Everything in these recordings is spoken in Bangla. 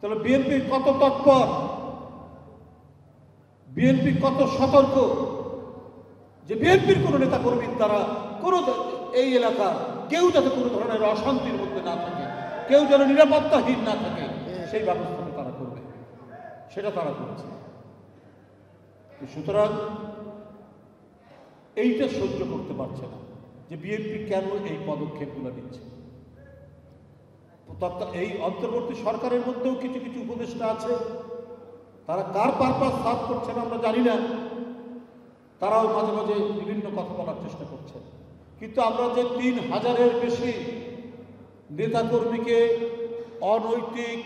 তাহলে বিএনপি কত তৎপর, বিএনপি কত সতর্ক যে বিএনপির কোনো নেতা কর্মীর দ্বারা কোনো এই এলাকার কেউ যাতে কোনো ধরনের অশান্তির মধ্যে না থাকে, কেউ যেন নিরাপত্তাহীন না থাকে, সেই ব্যবস্থাটা তারা করবে, সেটা তারা করেছে। সুতরাং এইটা সহ্য করতে পারছে না যে বিএনপি কেন এই পদক্ষেপগুলো নিচ্ছে। এই অন্তর্বর্তী সরকারের মধ্যেও কিছু কিছু উপদেষ্টা আছে, তারা কার পারপাস সার্ভ করছেন আমরা জানি না, তারাও মাঝে মাঝে বিভিন্ন কথা বলার চেষ্টা করছেন। কিন্তু আমরা যে 3000-এর বেশি নেতাকর্মীকে অনৈতিক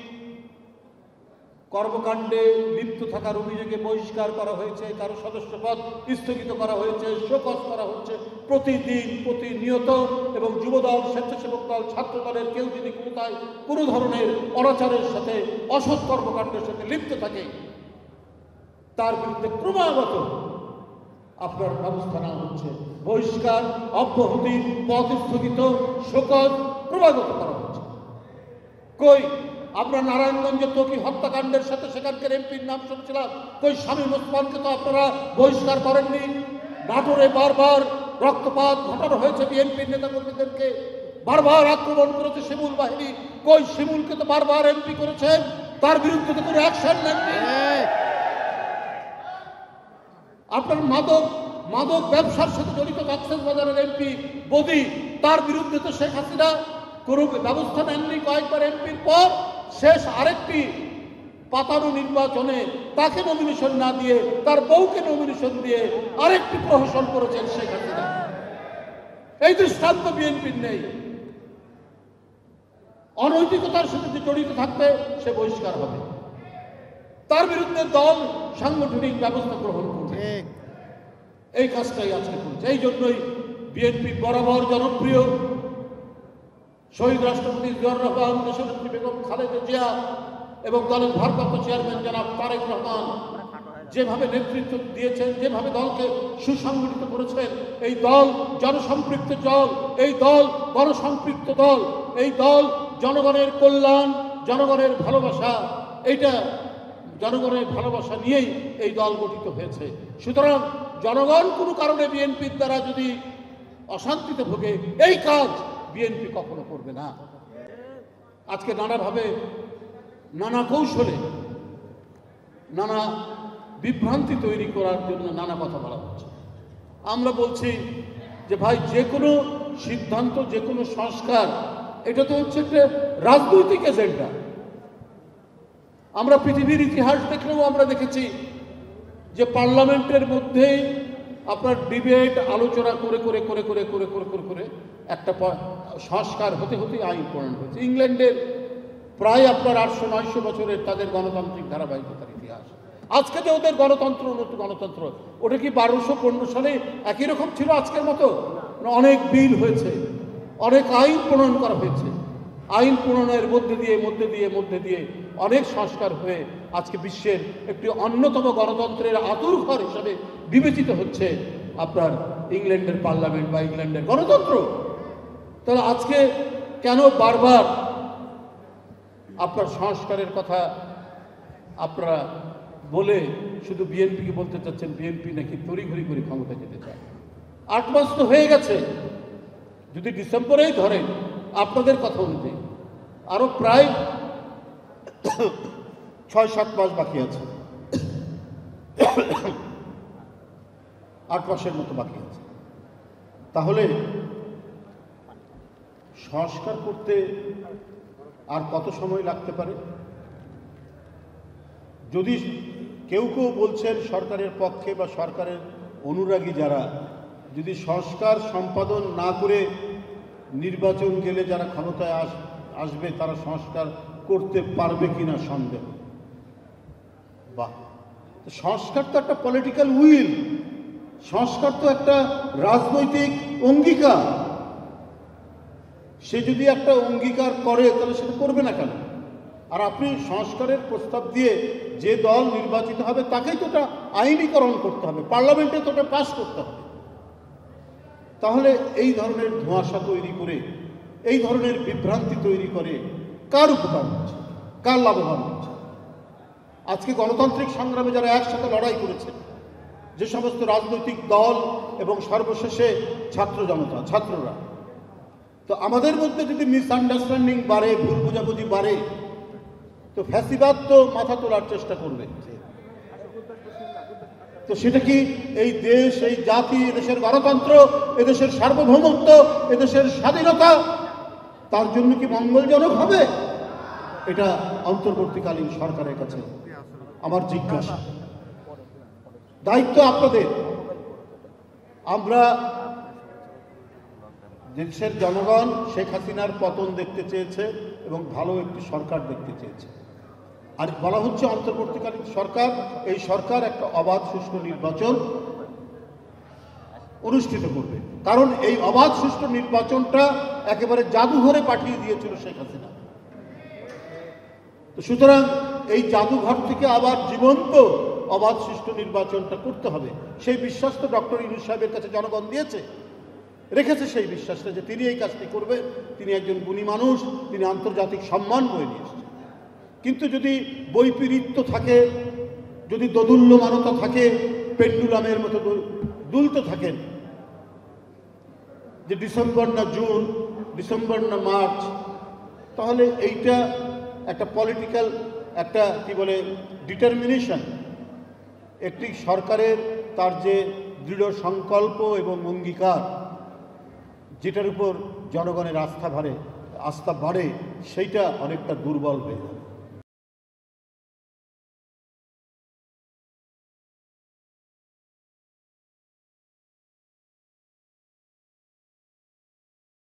কর্মকাণ্ডে লিপ্ত থাকার অভিযোগে বহিষ্কার করা হয়েছে, কারো সদস্যপদ স্থগিত করা হয়েছে, শোকজ করা হচ্ছে প্রতিদিন প্রতিনিয়ত, এবং যুবদল, স্বেচ্ছাসেবক দল, ছাত্র দলের কেউ যদি কোনো ধরনের অনাচারের সাথে, অসৎ কর্মকাণ্ডের সাথে লিপ্ত থাকে, তার বিরুদ্ধে ক্রমাগত আপনার ব্যবস্থা নেওয়া হচ্ছে, বহিষ্কার, অব্যাহতি, পদ স্থগিত, শোকজ ক্রমাগত করা হচ্ছে। কই আমরা নারায়ণগঞ্জে তকি হত্যাকাণ্ডের সাথে সেখানকার এমপির নাম শুনছিলাম, কই শামীম ওসমানকে তো আপনারা বহিষ্কার করেননি। নাটোরে বারবার রক্তপাত ঘটানো হয়েছে, বিএনপির নেতাকর্মীদেরকে বারবার আক্রমণ করেছে শিমুল বাহিনী, কই শিমুলকে তো বারবার এমপি করেছেন, তার বিরুদ্ধে তো কোনো অ্যাকশন নেননি। আপনার মাদক ব্যবসার সাথে জড়িত কক্সবাজারের এমপি বদি, তার বিরুদ্ধে তো শেখ হাসিনা কোনো ব্যবস্থা নেননি। কয়েকবার এমপির পর শেষ আরেকটি পাতানো নির্বাচনে তাকে নমিনেশন না দিয়ে তার বউকে নমিনেশন দিয়ে আরেকটি প্রহসন করেছেন শেখ হাসিনা। এই দৃষ্টান্ত বিএনপির নেই। অনৈতিকতার সাথে যে জড়িত থাকবে সে বহিষ্কার হবে, তার বিরুদ্ধে দল সাংগঠনিক ব্যবস্থা গ্রহণ করবে। এই কাজটাই আজকে করছে। এই জন্যই বিএনপি বরাবর জনপ্রিয় শহীদ রাষ্ট্রপতি জিয়াউর রহমান, দেশনেত্রী বেগম খালেদা জিয়া এবং দলের ভারপ্রাপ্ত চেয়ারম্যান জনাব তারেক রহমান যেভাবে নেতৃত্ব দিয়েছেন, যেভাবে দলকে সুসংগঠিত করেছেন, এই দল জনসম্পৃক্ত দল, এই দল গণসম্পৃক্ত দল, এই দল জনগণের কল্যাণ, জনগণের ভালোবাসা, এইটা জনগণের ভালোবাসা নিয়েই এই দল গঠিত হয়েছে। সুতরাং জনগণ কোনো কারণে বিএনপির দ্বারা যদি অশান্তিতে ভোগে, এই কাজ বিএনপি কখনো করবে না। আজকে নানাভাবে, নানা কৌশলে, নানা বিভ্রান্তি তৈরি করার জন্য নানা কথা বলা হচ্ছে। আমরা বলছি যে ভাই, যে কোনো সিদ্ধান্ত, যে কোনো সংস্কার, এটা তো হচ্ছে একটা রাজনৈতিক এজেন্ডা। আমরা পৃথিবীর ইতিহাস দেখলেও আমরা দেখেছি যে পার্লামেন্টের মধ্যেই আপনার ডিবেট, আলোচনা করে করে করে করে করে করে করে করে একটা সংস্কার হতে হতে আইন প্রণয়ন হয়েছে। ইংল্যান্ডের প্রায় আপনার 800-900 বছরের তাদের গণতান্ত্রিক ধারাবাহিকতার ইতিহাস। আজকে যে ওদের গণতন্ত্র, উন্নত গণতন্ত্র, ওটা কি 1215 সালে একই রকম ছিল আজকের মতো? অনেক বিল হয়েছে, অনেক আইন প্রণয়ন করা হয়েছে। আইন প্রণয়নের মধ্যে দিয়ে অনেক সংস্কার হয়ে আজকে বিশ্বের একটি অন্যতম গণতন্ত্রের আঁতুড়ঘর হিসাবে বিবেচিত হচ্ছে আপনার ইংল্যান্ডের পার্লামেন্ট বা ইংল্যান্ডের গণতন্ত্র। তাহলে আজকে কেন বারবার আপনার সংস্কারের কথা আপনারা বলে শুধু বিএনপিকে বলতে চাচ্ছেন বিএনপি নাকি তড়িঘড়ি করে ক্ষমতা যেতে চায়? 8 মাস তো হয়ে গেছে। যদি ডিসেম্বরেই ধরেন আপনাদের কথা অনুযায়ী, আরো প্রায় 6-7 মাস বাকি আছে, 8 মাসের মতো বাকি আছে। তাহলে সংস্কার করতে আর কত সময় লাগতে পারে? যদি কেউ বলছেন সরকারের পক্ষে বা সরকারের অনুরাগী যারা, যদি সংস্কার সম্পাদন না করে নির্বাচন গেলে যারা ক্ষমতায় আসবে তারা সংস্কার করতে পারবে কিনা সন্দেহ। বাহ, সংস্কার তো একটা পলিটিক্যাল উইল, সংস্কার তো একটা রাজনৈতিক অঙ্গীকার। সে যদি একটা অঙ্গীকার করে তাহলে সেটা করবে না কেন? আর আপনি সংস্কারের প্রস্তাব দিয়ে যে দল নির্বাচিত হবে তাকেই তো ওটা আইনীকরণ করতে হবে, পার্লামেন্টে তো ওটা পাস করতে হবে। তাহলে এই ধরনের ধোঁয়াশা তৈরি করে, এই ধরনের বিভ্রান্তি তৈরি করে কার উপকার হচ্ছে? কার লাভবান হচ্ছে? আজকে গণতান্ত্রিক সংগ্রামে যারা একসাথে লড়াই করেছে, যে সমস্ত রাজনৈতিক দল এবং সর্বশেষে ছাত্র জনতা, ছাত্ররা, তো আমাদের মধ্যে যদি মিসআন্ডারস্ট্যান্ডিং বাড়ে, ভুল বোঝাবুঝি বাড়ে, তো ফ্যাসিবাদ তো মাথা তোলার চেষ্টা করবে। তো সেটা কি এই দেশ, এই জাতি, এদেশের গণতন্ত্র, এদেশের সার্বভৌমত্ব, এদেশের স্বাধীনতা, তার জন্য কি মঙ্গলজনক হবে? এটা অন্তর্বর্তীকালীন সরকারের কাছে আমার জিজ্ঞাসা। দায়িত্ব আপনাদের। আমরা দেশের জনগণ শেখ হাসিনার পতন দেখতে চেয়েছে এবং ভালো একটি সরকার দেখতে চেয়েছে। আর বলা হচ্ছে অন্তর্বর্তীকালীন সরকার, এই সরকার একটা অবাধ সুষ্ঠু নির্বাচন অনুষ্ঠিত করবে। কারণ এই অবাধ সুষ্ঠু নির্বাচনটা একেবারে জাদুঘরে পাঠিয়ে দিয়েছিল শেখ হাসিনা। তো সুতরাং এই জাদুঘর থেকে আবার জীবন্ত অবাধ সুষ্ঠু নির্বাচনটা করতে হবে। সেই বিশ্বাস তো ডক্টর ইউনূস সাহেবের কাছে জনগণ দিয়েছে, রেখেছে সেই বিশ্বাসটা যে তিনি এই কাজটি করবেন। তিনি একজন গুণী মানুষ, তিনি আন্তর্জাতিক সম্মান বয়ে নিয়ে এসেছেন। কিন্তু যদি বৈপরীত্য থাকে, যদি দোদুল্যমানতা থাকে, পেন্ডুলামের মতো দুলতে থাকেন, যে ডিসেম্বর না জুন, ডিসেম্বর না মার্চ, তাহলে এইটা একটা পলিটিক্যাল একটা কি বলে ডিটারমিনেশন, একটি সরকারের তার যে দৃঢ় সংকল্প এবং অঙ্গীকার, যেটার উপর জনগণের আস্থা বাড়ে, সেইটা অনেকটা দুর্বল হয়ে যাবে।